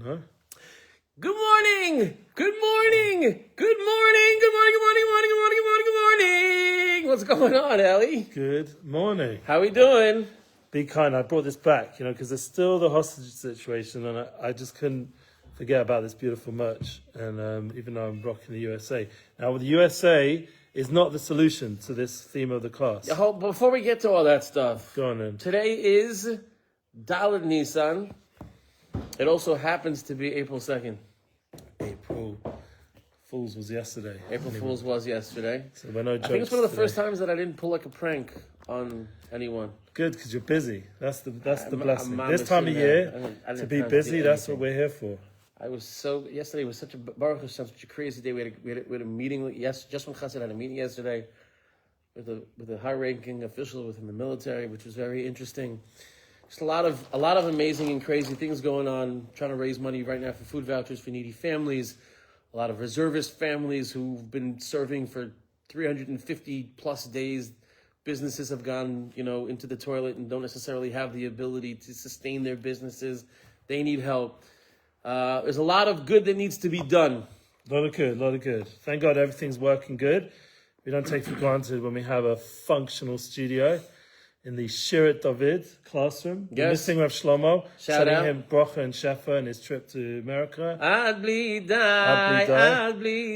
no? Good morning! Good morning! Good morning! Good morning, good morning, good morning, good morning, good morning, good morning! What's going on, Ellie? Good morning. How we doing? Be kind. I brought this back, because there's still the hostage situation, and I just couldn't forget about this beautiful merch. And even though I'm rocking the USA. Now, the USA is not the solution to this theme of the class. Before we get to all that stuff, Go on then. today is Daled Nisan. It also happens to be April 2nd. April Fools was yesterday. April Fool's was yesterday. So we're no I think it's one of the jokes first times that I didn't pull like a prank on anyone. Good, because you're busy. That's the blessing. I'm This time of year, I didn't to be plan busy, do that's what anything. we're here for. Yesterday was such a, Baruch Hashem, such a crazy day. We had a meeting, just when Chassid had a meeting yesterday with a high-ranking official within the military, which was very interesting. Just a lot of amazing and crazy things going on, trying to raise money right now for food vouchers for needy families, a lot of reservist families who've been serving for 350 plus days. Businesses have gone, into the toilet and don't necessarily have the ability to sustain their businesses. They need help. There's a lot of good that needs to be done. A lot of good. Thank God everything's working good. We don't take for granted when we have a functional studio in the Shirat David classroom. Yes. We're missing Rav Shlomo. Shout out. Sending him bracha and shefa in his trip to America. Ad bli dai.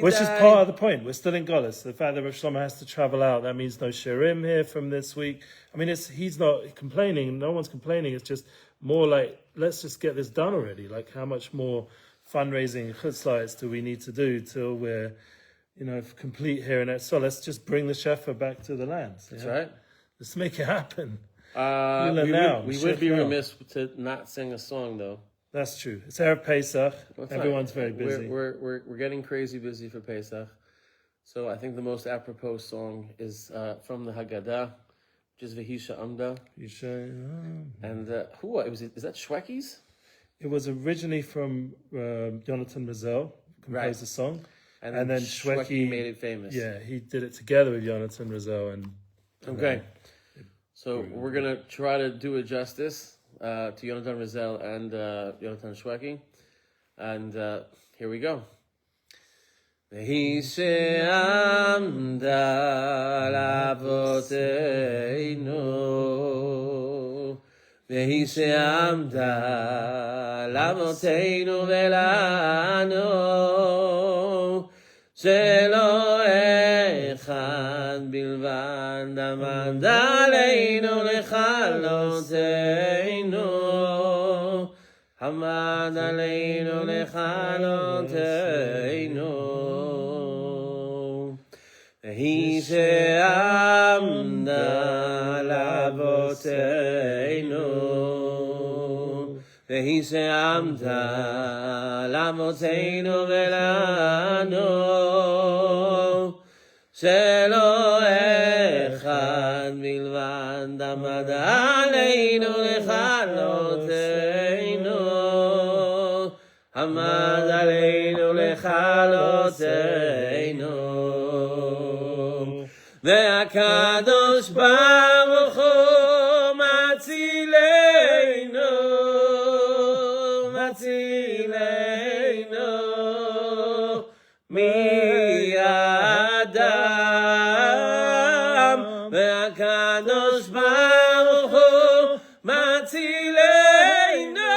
Which is part of the point. We're still in Golus. The fact that Rav Shlomo has to travel out, that means no shirim here from this week. I mean, he's not complaining. No one's complaining. It's just more like, let's just get this done already. Like, how much more fundraising chutzlights do we need to do till we're, complete here? And so let's just bring the shefa back to the land. That's right. Let's make it happen. We would be remiss to not sing a song, though. That's true. It's Erev Pesach. That's Everyone's right. very busy. We're getting crazy busy for Pesach. So I think the most apropos song is from the Haggadah, which is Vehisha Amda. And is that Shwekis? It was originally from Jonathan Mazel, composed the song. And then Shweki made it famous. Yeah, he did it together with Jonathan Mazel. Okay. So we're going to try to do it justice to Yonatan Rizal and Yonatan Shweki. And here we go. Vehi she'amda lavoteinu Vehi she'amda lavoteinu velanu Shelo echad bilvad amad aleinu lechalotenu Hamad aleinu lechalotenu Vehi she'amda lavotenu Vehi she'amda lavotenu velanu Shelo echad bilvad amad aleinu lechalotenu Hamad aleinu lechalotenu Ve'akadosh Baruch Hu matzilenu mi'adam Ve'akadosh Baruch Hu matzilenu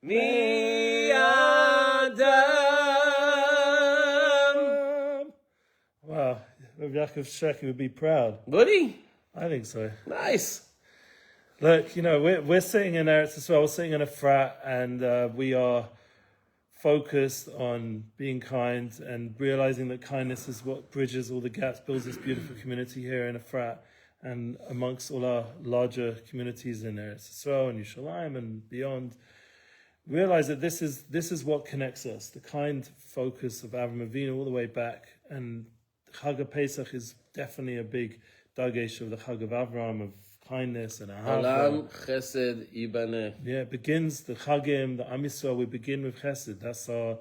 mi'adam. Wow, Yaakov Sheki would be proud. Would he? I think so. Nice. Look, we're sitting in Eretz Yisrael, we're sitting in a frat, and we are focused on being kind and realizing that kindness is what bridges all the gaps, builds this beautiful community here in a frat and amongst all our larger communities in Eretz Yisrael and Yerushalayim and beyond. Realize that this is what connects us, the kind focus of Avraham Avinu all the way back. And Chag HaPesach is definitely a big dagesh of the Chag of Avraham, of kindness and ahava. Alam chesed ibaneh. Yeah, it begins the Chagim, the Am Yisrael. We begin with chesed. That's our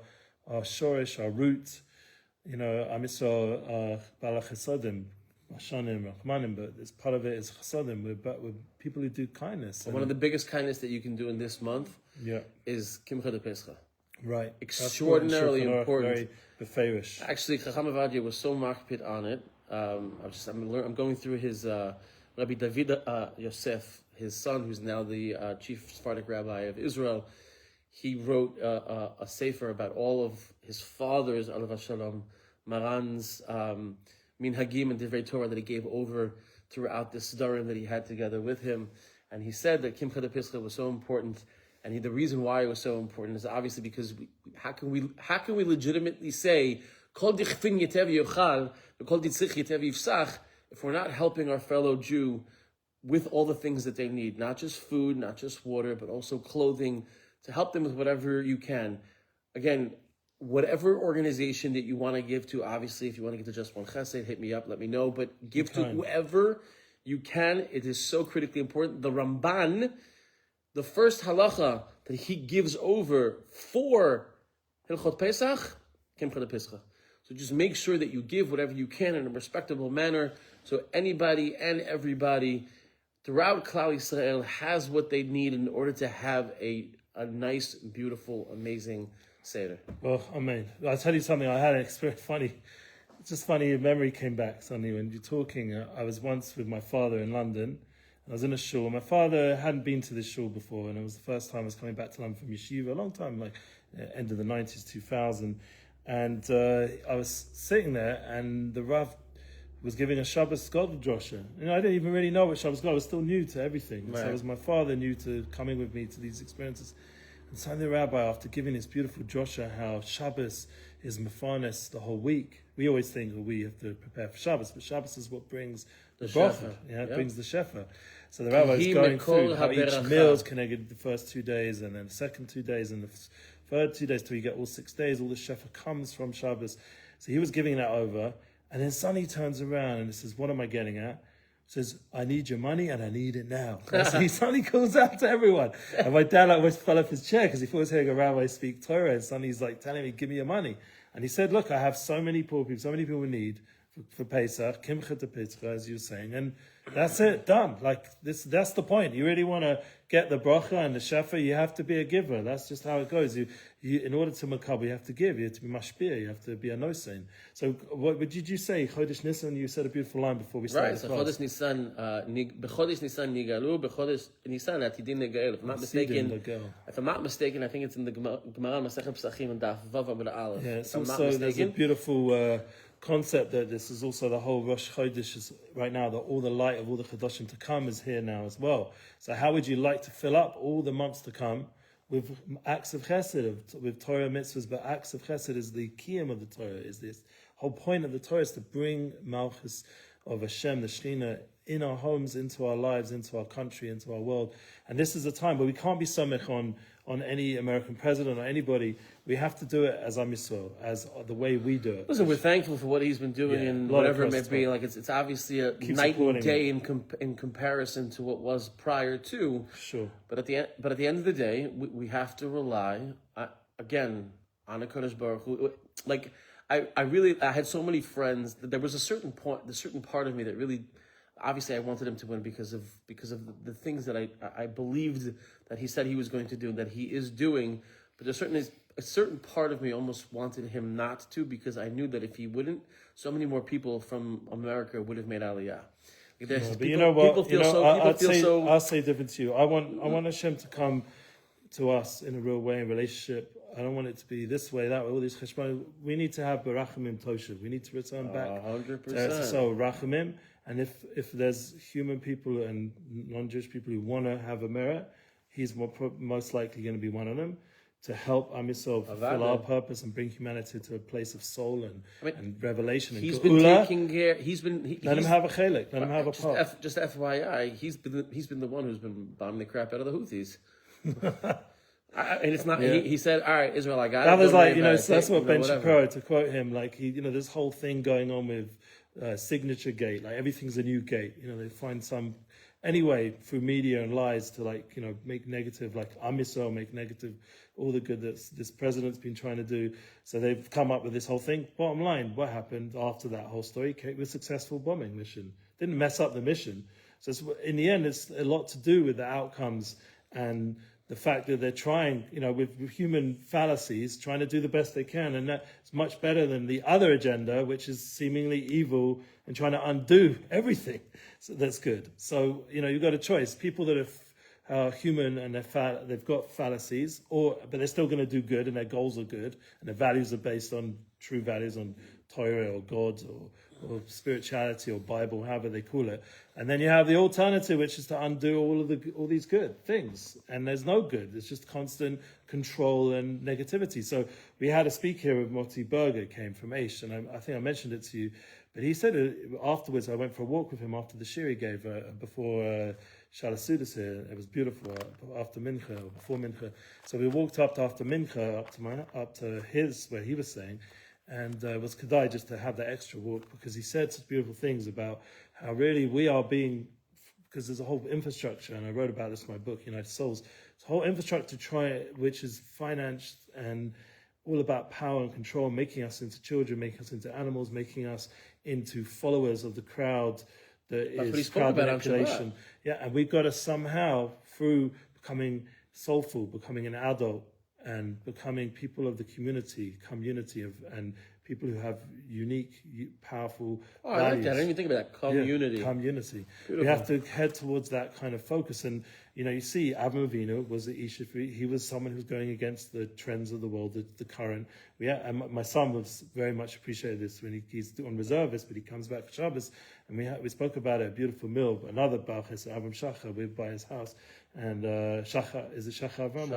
shorish, our root. Am Yisrael, Bala Chesadim. Rashanim, Rachmanim, but it's part of it is Chasadim. We're people who do kindness. One of the biggest kindness that you can do in this month is Kimcha de Pesach. Right. Extraordinarily important. Very beferish. Actually, Chacham Avadia was so makpid on it. I'm going through his Rabbi David Yosef, his son, who's now the chief Sephardic rabbi of Israel. He wrote a sefer about all of his father's Alav Shalom, Maran's Minhagim and Divrei Torah that he gave over throughout the Siddharim that he had together with him. And he said that Kimcha de Pesach was so important. And the reason why it was so important is obviously because how can we legitimately say Kol dichfin yetev yochal, Kol ditzich yetev yifsach, if we're not helping our fellow Jew with all the things that they need, not just food, not just water, but also clothing, to help them with whatever you can. Again, whatever organization that you want to give to, obviously, if you want to give to just one chesed, hit me up, let me know, but give to whoever you can. It is so critically important. The Ramban, the first halacha that he gives over for Hilchot Pesach, Kimcha de Pesach. So just make sure that you give whatever you can in a respectable manner, so anybody and everybody throughout Klal Yisrael has what they need in order to have a nice, beautiful, amazing Seder. Well, amen. I'll tell you something. I had an experience. It's just funny. A memory came back suddenly when you're talking. I was once with my father in London. I was in a shul. My father hadn't been to this shul before, and it was the first time I was coming back to London from yeshiva, a long time, like end of the 90s, 2000. And I was sitting there, and the Rav was giving a Shabbos God drosha. And I didn't even really know what Shabbos God. I was still new to everything. Right. So it was my father new to coming with me to these experiences. And so the rabbi, after giving this beautiful drosha, how Shabbos is mefanes the whole week. We always think we have to prepare for Shabbos, but Shabbos is what brings the bracha. It brings the shefa. So the rabbi is going through how each meal is connected the first 2 days, and then the second 2 days, and the third 2 days till you get all 6 days. All the shefa comes from Shabbos. So he was giving that over, and then suddenly turns around and says, "What am I getting at?" Says, "I need your money and I need it now." So he suddenly calls out to everyone. And my dad almost fell off his chair because he thought he was hearing a rabbi speak Torah, and suddenly he's like telling me, "Give me your money." And he said, "Look, I have so many poor people, so many people in need for Pesach, Kimcha de Pesach, as you were saying, and that's it, done. Like that's the point. You really want to get the bracha and the shefa, you have to be a giver. That's just how it goes. You in order to makabel, you have to give. You have to be mashpia. You have to be a nosein. So what did you say? Chodesh Nisan. You said a beautiful line before we started. Right. So Chodesh Nisan, B'Chodesh Nisan nigalu, B'Chodesh Nisan atidin negael. If I'm not mistaken, I think it's in the Gemara Masechet Pesachim and Daf Vav Amud Aleph. Yeah, it's also there's a beautiful concept that this is also the whole Rosh Chodesh is right now, that all the light of all the Chodoshim to come is here now as well. So how would you like to fill up all the months to come with acts of chesed, with Torah mitzvahs? But acts of chesed is the kiyum of the Torah. Is this whole point of the Torah is to bring Malchus of Hashem, the Shekhinah, in our homes, into our lives, into our country, into our world. And this is a time where we can't be samech on any American president or anybody. We have to do it as Am Yisrael, as the way we do it. Listen, we're thankful for what he's been doing, and whatever it may be. Like it's obviously a night and day in comparison to what was prior to. Sure. But at the end of the day, we have to rely again on a Kodesh Baruch Hu. Like I had so many friends that there was a certain part of me that really. Obviously, I wanted him to win because of the things that I believed that he said he was going to do, that he is doing. But there's a certain part of me almost wanted him not to, because I knew that if he wouldn't, so many more people from America would have made Aliyah. But you know what? I'll say different to you. I want Hashem to come to us in a real way, in relationship. I don't want it to be this way, that way, all these cheshbon. We need to have Rachamim Toshav. We need to return back 100%. So Rachamim. And if there's human people and non-Jewish people who want to have a merit, he's most likely going to be one of them, to help Am Yisrael fulfill our purpose and bring humanity to a place of soul and revelation. He's and been Geulah. taking care. Let him have a chelik. Let him have a part. Just FYI, he's been the one who's been bombing the crap out of the Houthis. And it's not. Yeah. He said, "All right, Israel, I got it." That was like that's what Ben Shapiro, to quote him, like this whole thing going on with signature gate, like everything's a new gate. They find some anyway through media and lies to make negative, like Am Yisrael make negative all the good that this president's been trying to do. So they've come up with this whole thing. Bottom line, what happened after that whole story? It was a successful bombing mission. Didn't mess up the mission. So in the end, it's a lot to do with the outcomes and the fact that they're trying, with human fallacies, trying to do the best they can. And that's much better than the other agenda, which is seemingly evil and trying to undo everything. So that's good. So, you've got a choice. People that are human and they've got fallacies, but they're still going to do good and their goals are good and their values are based on true values, on Torah or God or spirituality or Bible, however they call it. And then you have the alternative, which is to undo all these good things. And there's no good. It's just constant control and negativity. So we had a speak here with Moti Berger, came from Aish, and I think I mentioned it to you. But he said afterwards, I went for a walk with him after the shir he gave before Shalasudis here. It was beautiful after Mincha, or before Mincha. So we walked up after Mincha, up to his, where he was saying. And it was Kedai just to have that extra walk, because he said such beautiful things about how really we are being, because there's a whole infrastructure, and I wrote about this in my book, United Souls, it's a whole infrastructure which is financed and all about power and control, making us into children, making us into animals, making us into followers of the crowd. That's is crowd manipulation. Yeah, and we've got to somehow, through becoming soulful, becoming an adult, and becoming people of the community and people who have unique, powerful values. I like that. I didn't even think about that. Community. Yeah, community. Beautiful. We have to head towards that kind of focus. And, you see, Avram Avinu was the Ishifi. He was someone who was going against the trends of the world, the current. And my son was very much appreciated this when he's on reservist, but he comes back for Shabbos. And we spoke about it, a beautiful meal. Another Bauches, Avram Shachar, we're by his house. And Shachar, is it Shachar Avram?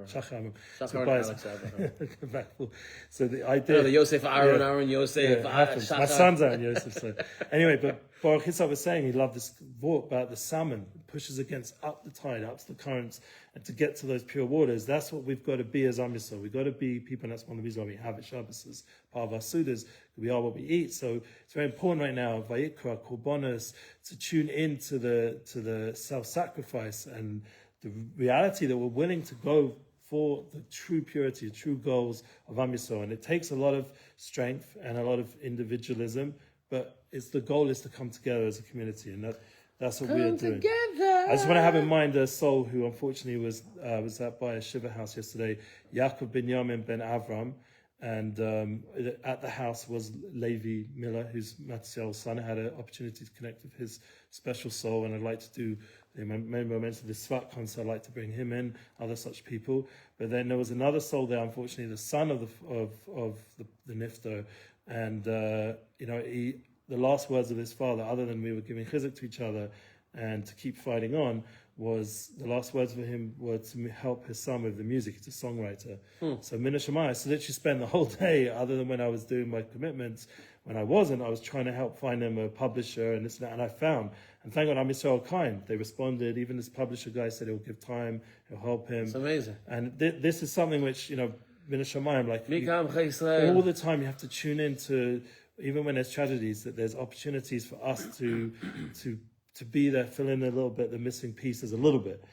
Shachar Avram. So the idea... the Yosef, Aharon, Yosef. My son's Aaron Yosef. So anyway, but Baruch Yitzhak was saying he loved this walk about the salmon, pushes against up the tide, up to the currents, and to get to those pure waters. That's what we've got to be as Am Yisrael. We've got to be people, and that's one of the reasons why we have it Shabbos as part of our Sudas. We are what we eat. So it's very important right now, Vayikra, Korbanos, to tune into the self-sacrifice and the reality that we're willing to go for the true purity, the true goals of Am Yisrael. And it takes a lot of strength and a lot of individualism, but the goal is to come together as a community, and that's what we're doing. Together. I just want to have in mind a soul who unfortunately was at by a shiva house yesterday, Yaakov Binyamin ben Avram, and at the house was Levi Miller, who's Matziel's son. I had an opportunity to connect with his special soul, and I'd like to do, maybe I mentioned the Svat concert, I'd like to bring him in, other such people. But then there was another soul there, unfortunately, the son of the Nifter, and the last words of his father, other than we were giving chizuk to each other and to keep fighting on, was the last words for him were to help his son with the music. He's a songwriter. So Mina Shemai, so literally spent the whole day, other than when I was doing my commitments, when I wasn't, I was trying to help find him a publisher and this and that, and I found. And thank God, Am Yisrael kind. They responded. Even this publisher guy said he'll give time, he'll help him. It's amazing. And this is something which, Mina Shemai, all the time you have to tune into, even when there's tragedies, that there's opportunities for us to be there, fill in a little bit, the missing pieces a little bit.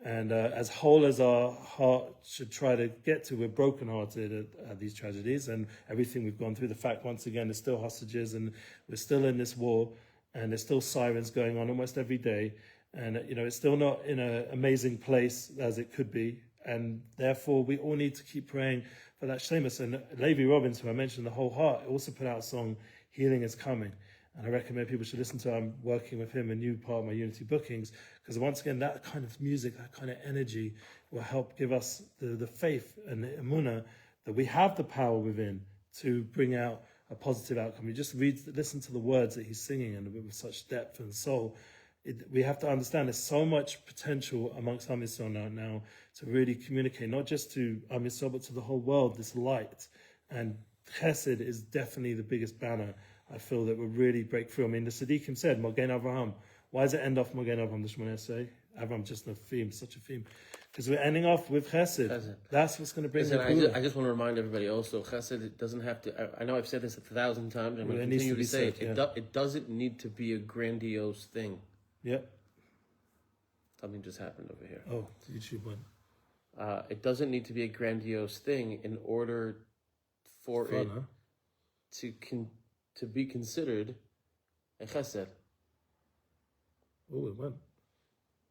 And as whole as our heart should try to get to, we're brokenhearted at these tragedies and everything we've gone through. The fact, once again, there's still hostages and we're still in this war and there's still sirens going on almost every day. And, it's still not in an amazing place as it could be. And therefore, we all need to keep praying for that shlemus. And Levi Robbins, who I mentioned, the whole heart, also put out a song, Healing is Coming. And I recommend people should listen to it. I'm working with him, a new part of my Unity bookings, because once again, that kind of music, that kind of energy will help give us the faith and the emunah that we have the power within to bring out a positive outcome. You just listen to the words that he's singing and with such depth and soul. We have to understand there's so much potential amongst Am Yisrael now to really communicate, not just to Am Yisrael, but to the whole world, this light. And Chesed is definitely the biggest banner, I feel, that will really break through. I mean, the Tzaddikim said, Mogen Avraham. Why does it end off Mogen Avraham, the Shmoneh Esrei? Avraham, just a theme, such a theme. Because we're ending off with Chesed. That's what's going to bring the I just want to remind everybody also, Chesed, it doesn't have to, I know I've said this 1,000 times, I'm going to continue to say it. It doesn't need to be a grandiose thing. Yep. Something just happened over here. Oh, YouTube one. It doesn't need to be a grandiose thing in order for it to be considered a chesed. Oh, it went.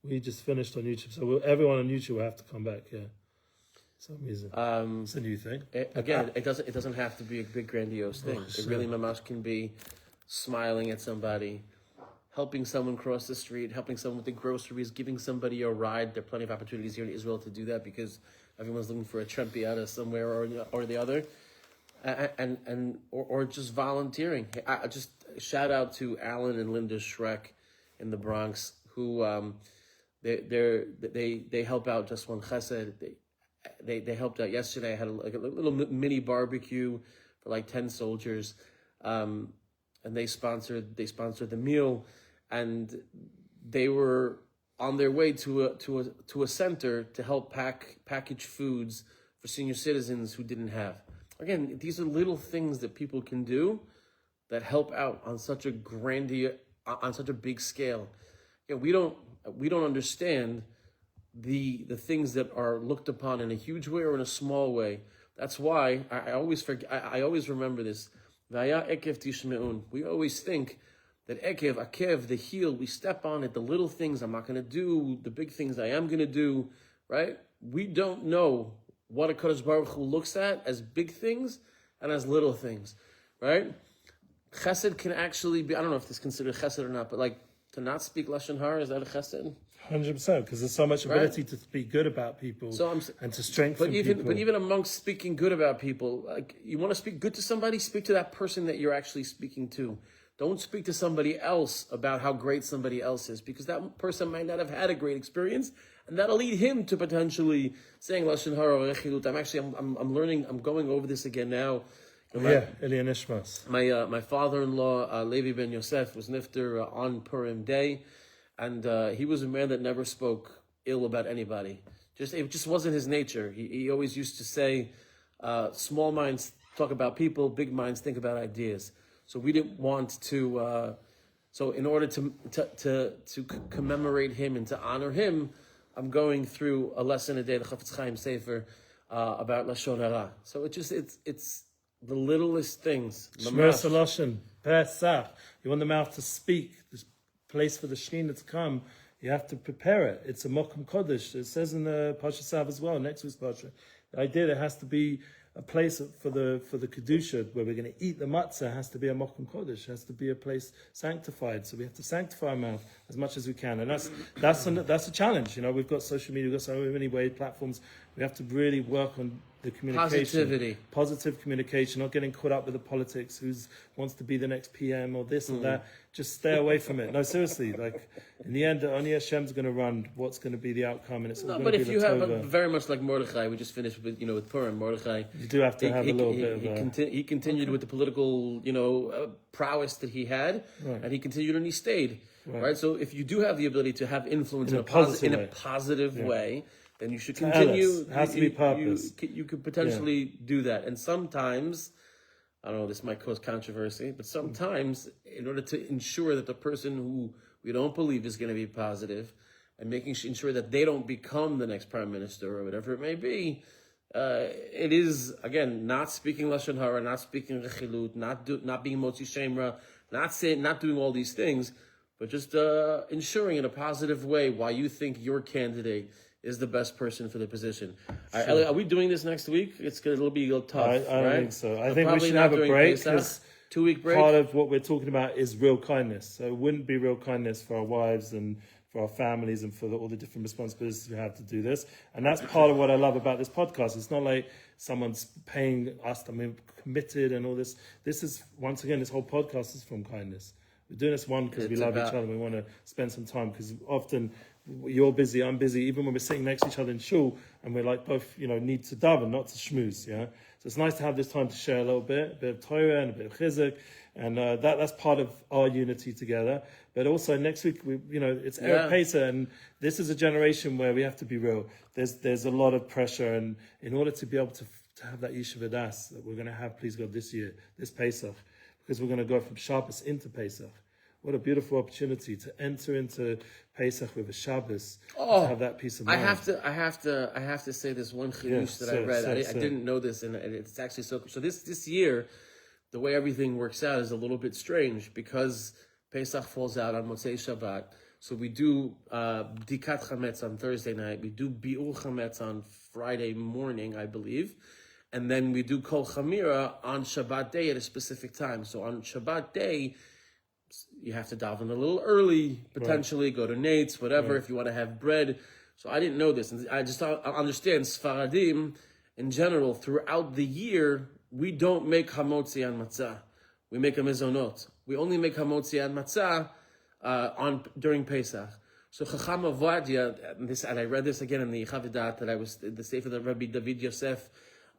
We just finished on YouTube, so everyone on YouTube will have to come back. Yeah, some reason. It's a new thing. It doesn't have to be a big grandiose thing. It really, mamash, can be smiling at somebody, helping someone cross the street, helping someone with the groceries, giving somebody a ride. There are plenty of opportunities here in Israel to do that because everyone's looking for a trempiata somewhere or the other, or just volunteering. I just shout out to Alan and Linda Schreck in the Bronx who they help out just one chesed. They helped out yesterday. I had a little mini barbecue for like 10 soldiers, and they sponsored the meal, and they were on their way to a center to help package foods for senior citizens who didn't have. Again, these are little things that people can do that help out on such a big scale. Yeah, we don't understand the things that are looked upon in a huge way or in a small way. That's why I always forget. I always remember this. Vaya ekev tishmeun. We always think that akev, the heel, we step on it. The little things I'm not going to do. The big things I am going to do. Right? We don't know what a Kadosh Baruch Hu looks at as big things and as little things. Right? Chesed can actually be. I don't know if this is considered chesed or not, but like, to not speak lashon hara, is that a chesed? 100%, because there's so much ability to speak good about people and to strengthen people. But even amongst speaking good about people, like, you want to speak good to somebody, speak to that person that you're actually speaking to. Don't speak to somebody else about how great somebody else is, because that person might not have had a great experience, and that'll lead him to potentially saying lashon hara or rechilut. I'm learning. I'm going over this again now. My father-in-law, Levi ben Yosef, was nifter on Purim day, and he was a man that never spoke ill about anybody. It just wasn't his nature. He always used to say, small minds talk about people, big minds think about ideas. So we didn't want to, so in order to commemorate him and to honor him, I'm going through a lesson a day, the Chafetz Chaim Sefer, about Lashon Hara. So it's the littlest things. Shmer Saloshin, Pesach. You want the mouth to speak. This place for the Shekhinah to come. You have to prepare it. It's a Mokum Kodesh. It says in the Pasha Sav as well, next week's Pasha. The idea there has to be a place for the Kedusha where we're going to eat the matzah. Has to be a Mokum Kodesh. It has to be a place sanctified. So we have to sanctify our mouth as much as we can, and that's a challenge. You know, we've got social media, we've got so many platforms. We have to really work on the communication, positive communication, not getting caught up with the politics, who wants to be the next PM or this or that. Just stay away from it. No, seriously, like, in the end, only Hashem's going to run what's going to be the outcome, and it's all going to be the Tova. But if you have very much like Mordechai, we just finished with Purim. Mordechai, you do have to have a little bit of he continued with the political, prowess that he had, and he continued and he stayed. Right. So if you do have the ability to have influence in a positive way, then you should continue. It has to be purpose. You could potentially do that. And sometimes, I don't know, this might cause controversy, but sometimes, in order to ensure that the person who we don't believe is going to be positive, and ensure that they don't become the next prime minister or whatever it may be, it is, again, not speaking lashon hara, not speaking rechilut, not being motzi shemra, not doing all these things, but just ensuring in a positive way why you think your candidate is the best person for the position. Sure. Are we doing this next week? It'll be a little tough. I don't think so. I think we should have a break, because 2-week break. Part of what we're talking about is real kindness. So it wouldn't be real kindness for our wives and for our families and for all the different responsibilities we have to do this. And that's part of what I love about this podcast. It's not like someone's paying us. We're committed and all this. This is, once again, this whole podcast is from kindness. We're doing this because we love each other. We want to spend some time, because often you're busy, I'm busy, even when we're sitting next to each other in shul and we're like both, need to daven, not to schmooze, yeah? So it's nice to have this time to share a little bit, a bit of Torah and a bit of chizuk, and that's part of our unity together. But also next week, it's Erev Pesach, and this is a generation where we have to be real. There's a lot of pressure, and in order to be able to have that Yeshiva Das that we're going to have, please God, this year, this Pesach, because we're going to go from Shabbos into Pesach, what a beautiful opportunity to enter into Pesach with a Shabbos, Oh, to have that peace of I mind. have to say this one chidush that I so- read. so- I so- didn't know this, and it's actually so. So this year, the way everything works out is a little bit strange because Pesach falls out on Motzei Shabbat. So we do Dikat Chametz on Thursday night. We do Bi'ur Chametz on Friday morning, I believe. And then we do Kol Chamira on Shabbat day at a specific time. So on Shabbat day, you have to daven a little early, potentially, go to Nate's, whatever, if you want to have bread. So I didn't know this. And I understand Sfaradim, in general, throughout the year, we don't make hamotzi on matzah. We make a mezonot. We only make hamotzi on matzah during Pesach. So Chacham Avadia, and I read this again in the Chavidat, that I was the Sefer that Rabbi David Yosef,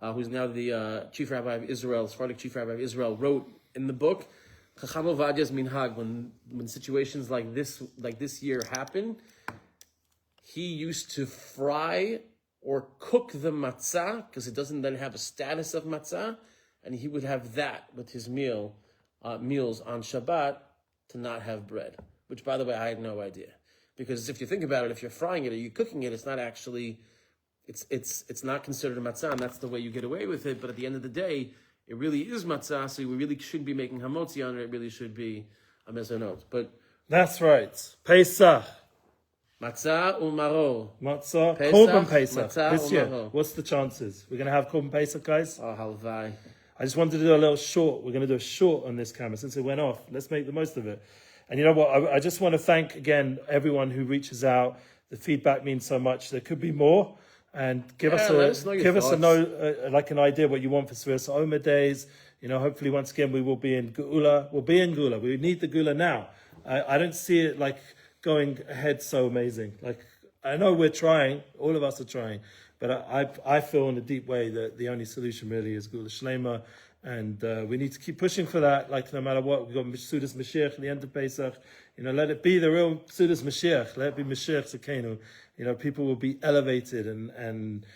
who's now the chief rabbi of Israel, Sephardic chief rabbi of Israel, wrote in the book, Chacham Avadia's minhag, when situations like this year happen, he used to fry or cook the matzah, because it doesn't then have a status of matzah, and he would have that with his meals on Shabbat to not have bread, which, by the way, I had no idea. Because if you think about it, if you're frying it or you're cooking it, it's not actually, it's not considered a matzah, and that's the way you get away with it. But at the end of the day, it really is matzah, so we really shouldn't be making hamotzi on it. It really should be a mezonot. But That's right. Pesach. Matzah umaro. Matzah. Pesach, Korban Pesach. matzah This year. umaro. What's the chances? We're going to have Korban Pesach, guys? Oh, halvai. I just wanted to do a little short. We're going to do a short on this camera since it went off. Let's make the most of it. And you know what? I just want to thank again everyone who reaches out. The feedback means so much. There could be more. And give us an idea what you want for Sviras Omer days. You know, hopefully once again we will be in Geulah. We'll be in Geulah. We need the Geulah now. I don't see it like going ahead so amazing. Like, I know we're trying. All of us are trying. But I feel in a deep way that the only solution really is Geulah Shlema. And we need to keep pushing for that. Like, no matter what, we've got Sudas Mashiach at the end of Pesach. You know, let it be the real Sudas Mashiach. Let it be Mashiach Tzekenu. You know, people will be elevated and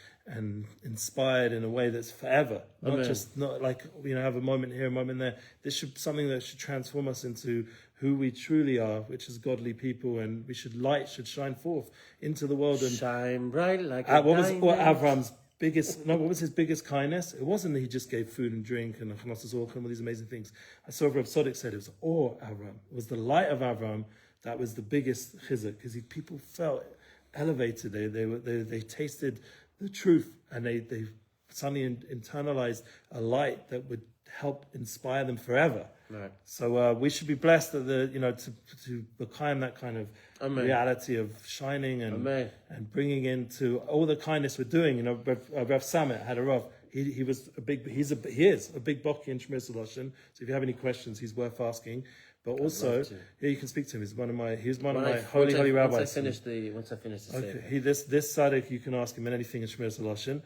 inspired in a way that's forever. Not like, you know, have a moment here, a moment there. This should something that should transform us into who we truly are, which is godly people, and we should shine forth into the world. And Shine bright like what was Avram's what was his biggest kindness? It wasn't that he just gave food and drink and chanosas orchim and all these amazing things. I saw Rav Sodiq said it was Avram. It was the light of Avram that was the biggest chizuk, because people felt elevated. They tasted the truth, and they suddenly internalized a light that would help inspire them forever. Right. So we should be blessed that to become that kind of reality of shining and bringing into all the kindness we're doing. You know, Rav Samet had a Rav. He is a big Bokki in Shmir Lashon. So if you have any questions, he's worth asking. But also, you can speak to him. He's one of my holy rabbis. Once I finish the okay. This tzaddik, you can ask him anything in Shmir Lashon.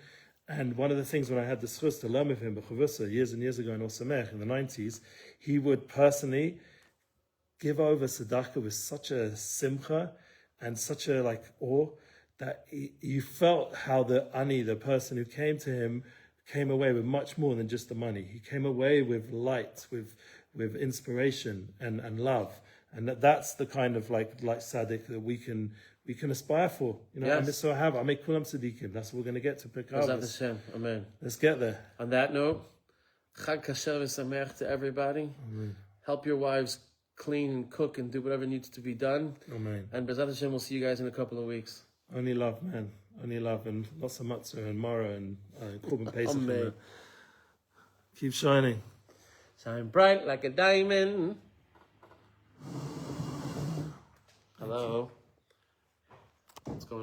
And one of the things when I had the schus to learn with him, years and years ago in Osamech in the 90s, he would personally give over tzedakah with such a simcha and such a awe that you felt how the person who came to him, came away with much more than just the money. He came away with light, with inspiration and love. And that's the kind of like tzaddik that we can aspire for. You know, yes. I make kulam tzaddikim. That's what we're going to get to pick up. Amen. Let's get there. On that note, Chag Kasher v'Sameach to everybody. Amen. Help your wives clean and cook and do whatever needs to be done. Amen. And B'ezrat Hashem, we'll see you guys in a couple of weeks. Only love, man. Only love, and lots of matzah and mara and Korban Pesach. Amen. Keep shining. Shine bright like a diamond. Hello. What's going on?